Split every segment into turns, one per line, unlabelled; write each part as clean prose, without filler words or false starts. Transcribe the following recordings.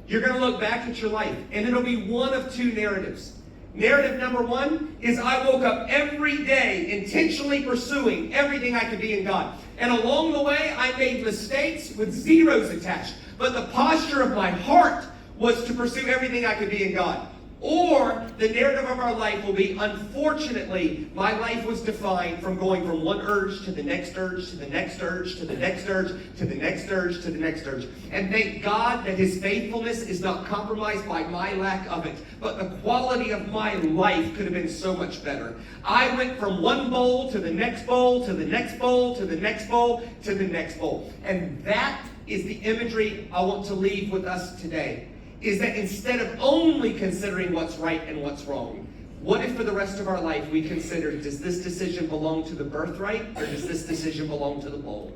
You're going to look back at your life, and it'll be one of two narratives. Narrative number one is I woke up every day intentionally pursuing everything I could be in God. And along the way, I made mistakes with zeros attached. But the posture of my heart was to pursue everything I could be in God. Or the narrative of our life will be, unfortunately, my life was defined from going from one urge to the next urge, to the next urge, to the next urge, to the next urge, to the next urge. And thank God that His faithfulness is not compromised by my lack of it. But the quality of my life could have been so much better. I went from one bowl to the next bowl, to the next bowl, to the next bowl, to the next bowl. And that is the imagery I want to leave with us today. Is that instead of only considering what's right and what's wrong, what if for the rest of our life we consider, does this decision belong to the birthright or does this decision belong to the bowl?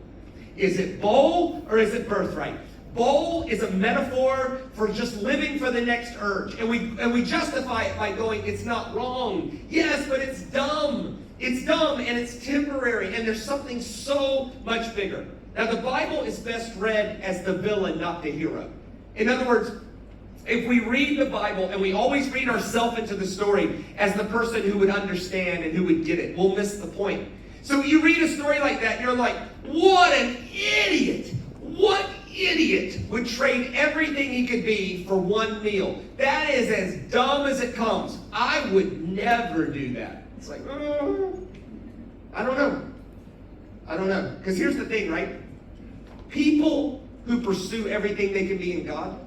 Is it bowl or is it birthright? Bowl is a metaphor for just living for the next urge. And we justify it by going, it's not wrong. Yes, but it's dumb. It's dumb and it's temporary and there's something so much bigger. Now the Bible is best read as the villain, not the hero. In other words, if we read the Bible and we always read ourselves into the story as the person who would understand and who would get it, we'll miss the point. So you read a story like that and you're like, what an idiot! What idiot would trade everything he could be for one meal? That is as dumb as it comes. I would never do that. It's like, I don't know. Because here's the thing, right? People who pursue everything they can be in God,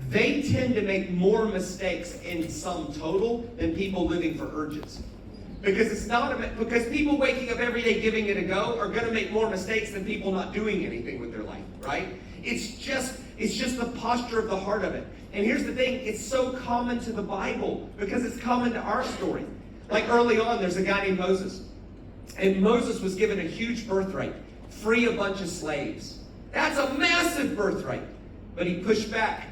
they tend to make more mistakes in sum total than people living for urges. Because people waking up every day giving it a go are going to make more mistakes than people not doing anything with their life, right? It's just the posture of the heart of it. And here's the thing, it's so common to the Bible because it's common to our story. Like early on, there's a guy named Moses. And Moses was given a huge birthright, free a bunch of slaves. That's a massive birthright. But he pushed back.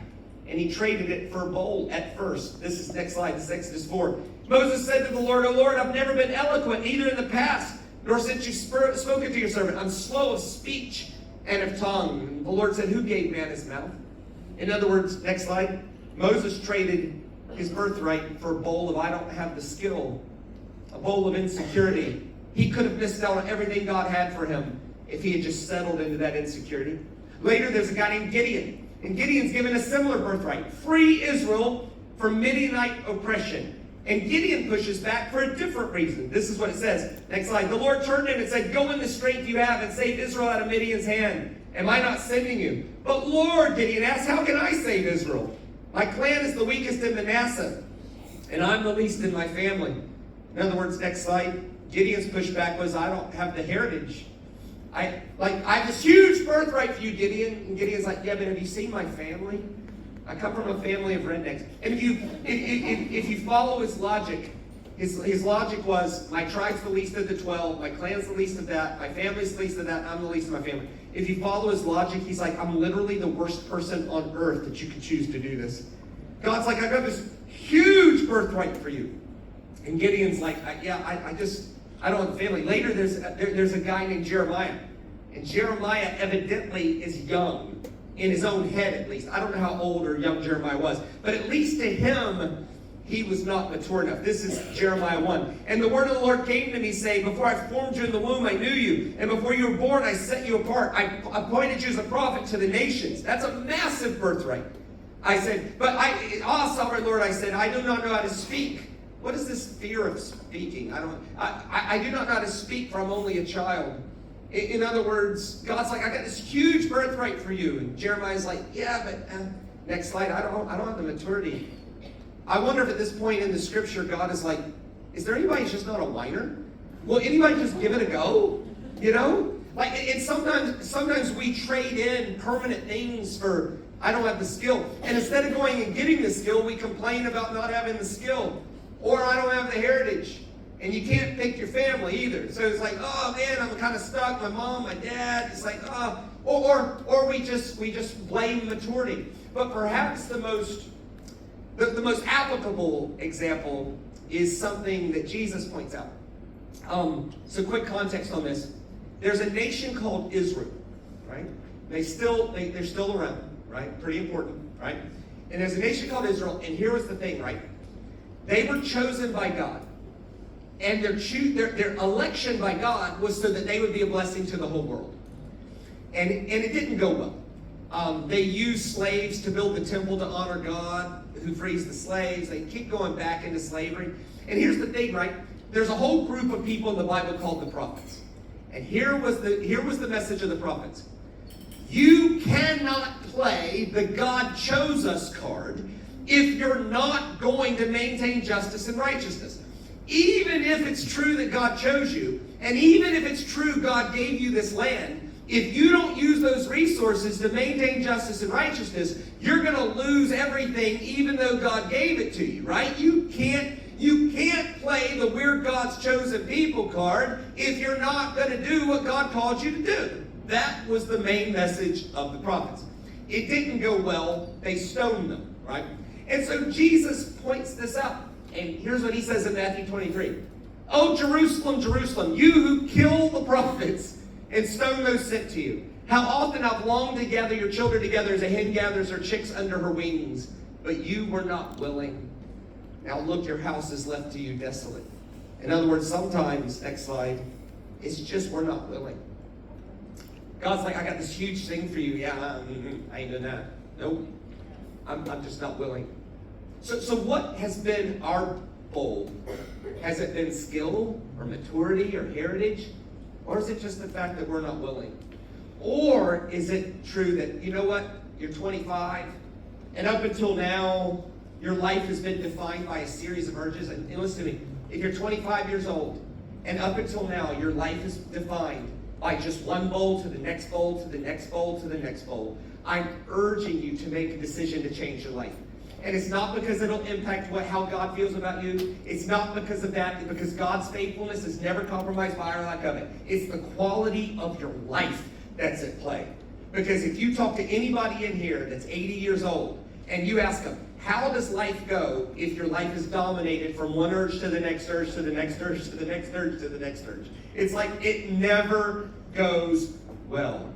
And he traded it for a bowl at first. This is next slide, this is Exodus 4. Moses said to the Lord, "O Lord, I've never been eloquent, either in the past, nor since you've spoken to your servant. I'm slow of speech and of tongue." And the Lord said, "Who gave man his mouth?" In other words, next slide, Moses traded his birthright for a bowl of I don't have the skill, a bowl of insecurity. He could have missed out on everything God had for him if he had just settled into that insecurity. Later, there's a guy named Gideon. And Gideon's given a similar birthright. Free Israel from Midianite oppression. And Gideon pushes back for a different reason. This is what it says. Next slide. The Lord turned to him and said, "Go in the strength you have and save Israel out of Midian's hand. Am I not sending you?" "But Lord," Gideon asked, "how can I save Israel? My clan is the weakest in Manasseh, and I'm the least in my family." In other words, next slide. Gideon's pushback was, "I don't have the heritage. I have this huge birthright for you, Gideon." And Gideon's like, "Yeah, but have you seen my family? I come from a family of rednecks." And if you follow his logic, his logic was, my tribe's the least of the 12, my clan's the least of that, my family's the least of that, I'm the least of my family. If you follow his logic, he's like, I'm literally the worst person on earth that you could choose to do this. God's like, I've got this huge birthright for you. And Gideon's like, I don't have a family. Later, there's a guy named Jeremiah. And Jeremiah evidently is young, in his own head at least. I don't know how old or young Jeremiah was. But at least to him, he was not mature enough. This is Jeremiah 1. "And the word of the Lord came to me, saying, Before I formed you in the womb, I knew you. And before you were born, I set you apart. I appointed you as a prophet to the nations." That's a massive birthright. I said, Sovereign Lord, I said, "I do not know how to speak." What is this fear of speaking? I do not know how to speak, for I'm only a child. In other words, God's like, I got this huge birthright for you. And Jeremiah's like, yeah, but next slide, I don't have the maturity. I wonder if at this point in the scripture, God is like, is there anybody who's just not a whiner? Will anybody just give it a go? You know? And sometimes we trade in permanent things for, I don't have the skill. And instead of going and getting the skill, we complain about not having the skill. Or I don't have the heritage. And you can't pick your family either. So it's like, oh man, I'm kind of stuck. My mom, my dad. It's like, oh. Or we just blame maturity. But perhaps the most applicable example is something that Jesus points out. So quick context on this. There's a nation called Israel, right? They're still around, right? Pretty important, right? And there's a nation called Israel, and here was the thing, right? They were chosen by God. And their election by God was so that they would be a blessing to the whole world. And it didn't go well. They used slaves to build the temple to honor God, who frees the slaves. They keep going back into slavery. And here's the thing, right? There's a whole group of people in the Bible called the prophets. And here was the message of the prophets. You cannot play the God chose us card if you're not going to maintain justice and righteousness. Even if it's true that God chose you, and even if it's true God gave you this land, if you don't use those resources to maintain justice and righteousness, you're going to lose everything even though God gave it to you, right? You can't play the we're God's chosen people card if you're not going to do what God called you to do. That was the main message of the prophets. It didn't go well. They stoned them, right? And so Jesus points this out. And here's what he says in Matthew 23. Oh, Jerusalem, Jerusalem, you who kill the prophets and stone those sent to you. How often I've longed to gather your children together as a hen gathers her chicks under her wings, but you were not willing. Now look, your house is left to you desolate. In other words, sometimes, next slide, it's just we're not willing. God's like, I got this huge thing for you. Yeah, I ain't doing that. Nope. I'm just not willing. So what has been our goal? Has it been skill or maturity or heritage? Or is it just the fact that we're not willing? Or is it true that, you know what, you're 25, and up until now, your life has been defined by a series of urges? And listen to me, if you're 25 years old, and up until now, your life is defined by just one bowl to the next bowl, to the next bowl, to the next bowl, I'm urging you to make a decision to change your life. And it's not because it'll impact how God feels about you. It's not because of that, because God's faithfulness is never compromised by our lack of it. It's the quality of your life that's at play. Because if you talk to anybody in here that's 80 years old, and you ask them, how does life go if your life is dominated from one urge to the next urge, to the next urge, to the next urge, to the next urge? It's like it never goes well.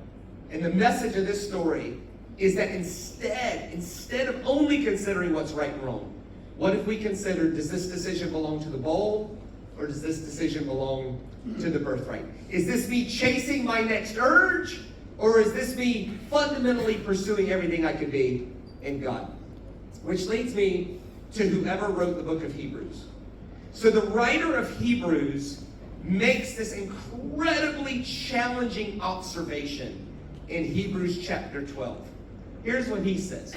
And the message of this story is that instead of only considering what's right and wrong, what if we consider, does this decision belong to the bowl, or does this decision belong to the birthright? Is this me chasing my next urge, or is this me fundamentally pursuing everything I could be in God? Which leads me to whoever wrote the book of Hebrews. So the writer of Hebrews makes this incredibly challenging observation in Hebrews chapter 12. Here's what he says.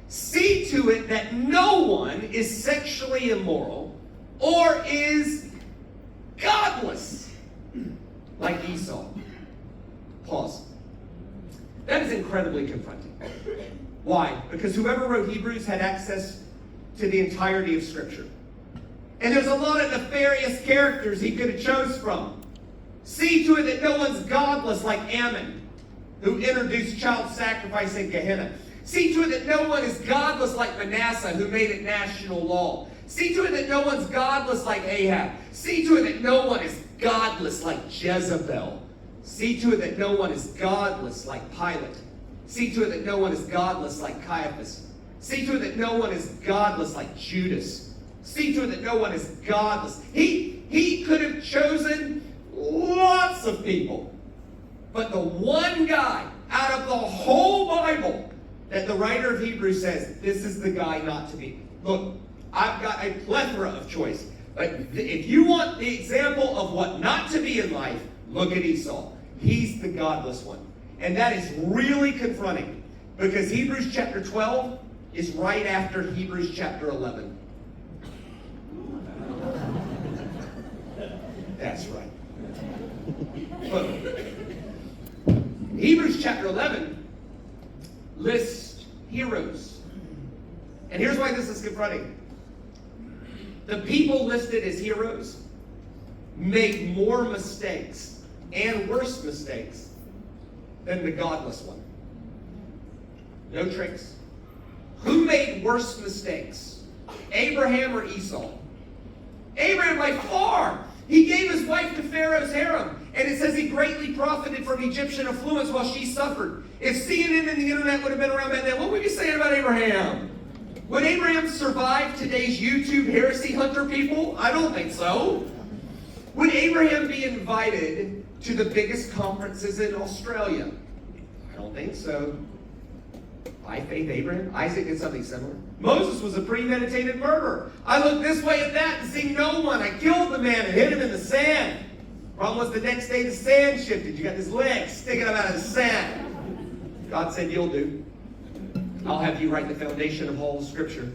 See to it that no one is sexually immoral or is godless like Esau. Pause. That is incredibly confronting. Why? Because whoever wrote Hebrews had access to the entirety of Scripture. And there's a lot of nefarious characters he could have chose from. See to it that no one's godless like Ammon, who introduced child sacrifice in Gehenna. See to it that no one is godless like Manasseh, who made it national law. See to it that no one's godless like Ahab. See to it that no one is godless like Jezebel. See to it that no one is godless like Pilate. See to it that no one is godless like Caiaphas. See to it that no one is godless like Judas. See to it that no one is godless. He could have chosen lots of people. But the one guy out of the whole Bible that the writer of Hebrews says, this is the guy not to be. Look, I've got a plethora of choice. But if you want the example of what not to be in life, look at Esau. He's the godless one. And that is really confronting. Because Hebrews chapter 12 is right after Hebrews chapter 11. That's right. Look. Hebrews chapter 11 lists heroes. And here's why this is confronting. The people listed as heroes made more mistakes and worse mistakes than the godless one. No tricks. Who made worse mistakes? Abraham or Esau? Abraham by far. He gave his wife to Pharaoh's harem. And it says he greatly profited from Egyptian affluence while she suffered. If CNN and the internet would have been around back then, what would you say about Abraham? Would Abraham survive today's YouTube heresy hunter people? I don't think so. Would Abraham be invited to the biggest conferences in Australia? I don't think so. By faith, Abraham? Isaac did something similar. Moses was a premeditated murderer. I looked this way at that and see no one. I killed the man and hit him in the sand. Problem was the next day the sand shifted. You got this leg sticking up out of the sand. God said, you'll do. I'll have you write the foundation of all Scripture.